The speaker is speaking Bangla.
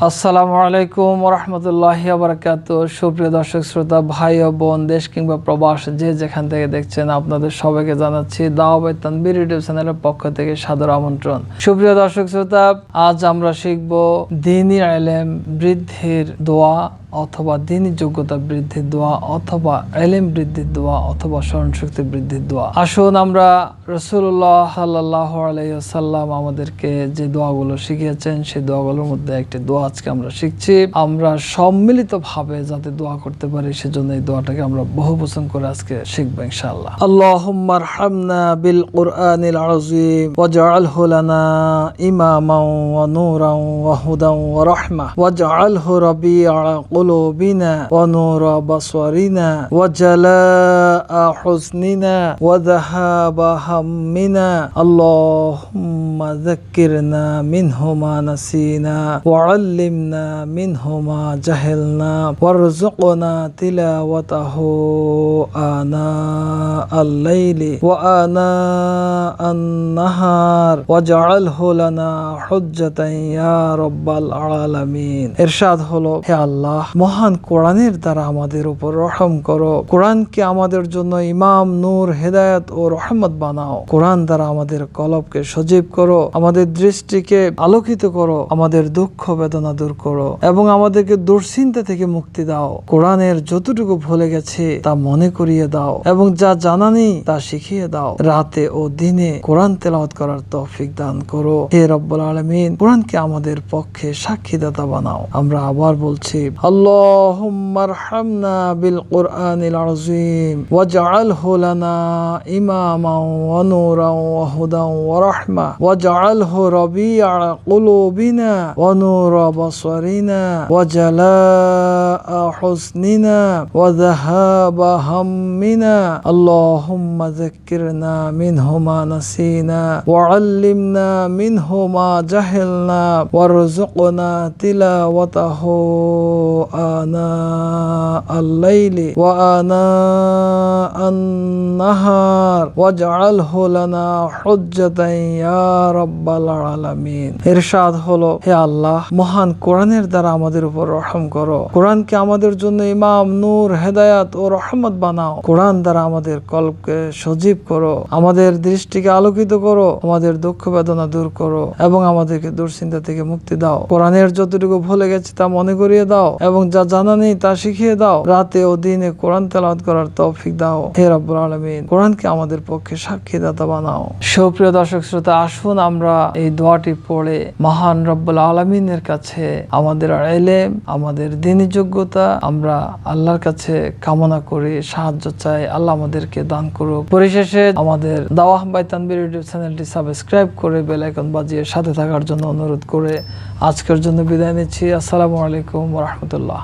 আসসালামু আলাইকুম ওয়া রাহমাতুল্লাহি ওয়া বারাকাতুহু। সুপ্রিয় দর্শক শ্রোতা, ভাই ও বোন, দেশ কিংবা প্রবাস যে যেখান থেকে দেখছেন, আপনাদের সবাইকে জানাচ্ছি দাওয়াত তানবীর ইউটিউব চ্যানেলের পক্ষ থেকে সাদর আমন্ত্রণ। সুপ্রিয় দর্শক শ্রোতা, আজ আমরা শিখব দ্বীনি ইলম বৃদ্ধির দোয়া অথবা দ্বীনি যোগ্যতা বৃদ্ধির দোয়া অথবা ইলম বৃদ্ধির দোয়া অথবা স্মরণশক্তি বৃদ্ধির দোয়া। আসুন আমরা রাসূলুল্লাহ সাল্লাল্লাহু আলাইহি ওয়াসাল্লাম আমাদেরকে যে দোয়াগুলো শিখিয়েছেন সেই দোয়াগুলোর মধ্যে একটি দোয়া আজকে আমরা শিখছি। আমরা সম্মিলিতভাবে যাতে দোয়া করতে পারি সেজন্য এই দোয়াটাকে আমরা বহুবচন করে আজকে শিখবো ইনশাআল্লাহ। আল্লাহুম্মা আরহামনা বিল কুরআনিল আযীম ওয়াজআলহু লানা ইমামান ওয়া নূরান ওয়া হুদান ওয়া রাহমা ওয়াজআলহু রাবি'a قلوبنا ونور بصرنا وجلاء حزننا وذهاب همنا اللهم ذكرنا منه ما نسينا وعلمنا منه ما جهلنا وارزقنا تلاوته آناء الليل وآناء النهار واجعله لنا حجة يا رب العالمين। ইরশাদ হলো, হে আল্লাহ, মহান কোরআনের দ্বারা আমাদের উপর রহম করো। কোরআনকে আমাদের জন্য ইমাম, নূর, হেদায়েত ও রহমত বানাও। কোরআন দ্বারা আমাদের কলবকে সজীব করো, আমাদের দৃষ্টিকে আলোকিত করো, আমাদের দুঃখ বেদনা দূর করো এবং আমাদেরকে দুশ্চিন্তা থেকে মুক্তি দাও। কোরআনের যতটুকু ভুলে গেছি তা মনে করিয়ে দাও এবং যা জানা নেই তা শিখিয়ে দাও। রাতে ও দিনে কোরআন তেলাওয়াত করার তৌফিক দান করো। হে রব্বুল আলামিন, কোরআনকে আমাদের পক্ষে সাক্ষীদাতা বানাও। আমরা আবার বলছি, আল্লাহুম্মা আরহামনা বিল কুরআনিল আযীম ওয়াজআলহু লানা ইমামান ওয়া নূরান ওয়া হুদান ওয়া রাহমা ওয়াজআলহু রাবি'a কুলুবিনা ওয়া নূরা বসরিনা ওয়া জালা'a হুজনিনা ওয়া যাহাবা হাম্মিনা আল্লাহুম্মা যাক্কিরনা মিনহু মা নাসিনা ওয়া আল্লিমনা মিনহু মা জাহিলনা ওয়ারযুকনা তিলাওয়াতাহু آناء الليل وآناء النهار واجعله لنا حجة يا رب العالمين। ইরশাদ হলো, হে আল্লাহ, মহান কোরআনের দ্বারা আমাদের উপর রহম করো। কোরআনকে আমাদের জন্য ইমাম, নূর, হেদায়েত ও রহমত বানাও। কোরআন দ্বারা আমাদের কলবকে সজীব করো, আমাদের দৃষ্টিকে আলোকিত করো, আমাদের দুঃখ বেদনা দূর করো এবং আমাদেরকে দুশ্চিন্তা থেকে মুক্তি দাও। কোরআনের যতটুকু ভুলে গেছি তা মনে করিয়ে দাও এবং যা জানা নেই তা শিখিয়ে দাও। রাতে ও দিনে কোরআন তেলাওয়াত করার তৌফিক দাও। হে রব্বুল আলামিন, কোরআনকে আমাদের পক্ষে সাক্ষীদাতা বানাও। সুপ্রিয় দর্শক শ্রোতা, আসুন আমরা এই দোয়াটি পড়ে মহান রব্বুল আলামিনের কাছে আমাদের ইলম, আমাদের দ্বীনি যোগ্যতা আমরা আল্লাহর কাছে কামনা করি, সাহায্য চাই। আল্লাহ আমাদেরকে দান করুক। পরিশেষে আমাদের দাওয়াহ বাই তানবীর ইউটিউব চ্যানেলটি সাবস্ক্রাইব করে বেল আইকন বাজিয়ে সাথে থাকার জন্য অনুরোধ করে আজকের জন্য বিদায় নিচ্ছি। আসসালামু আলাইকুম ওয়া রাহমাতুল্লাহ।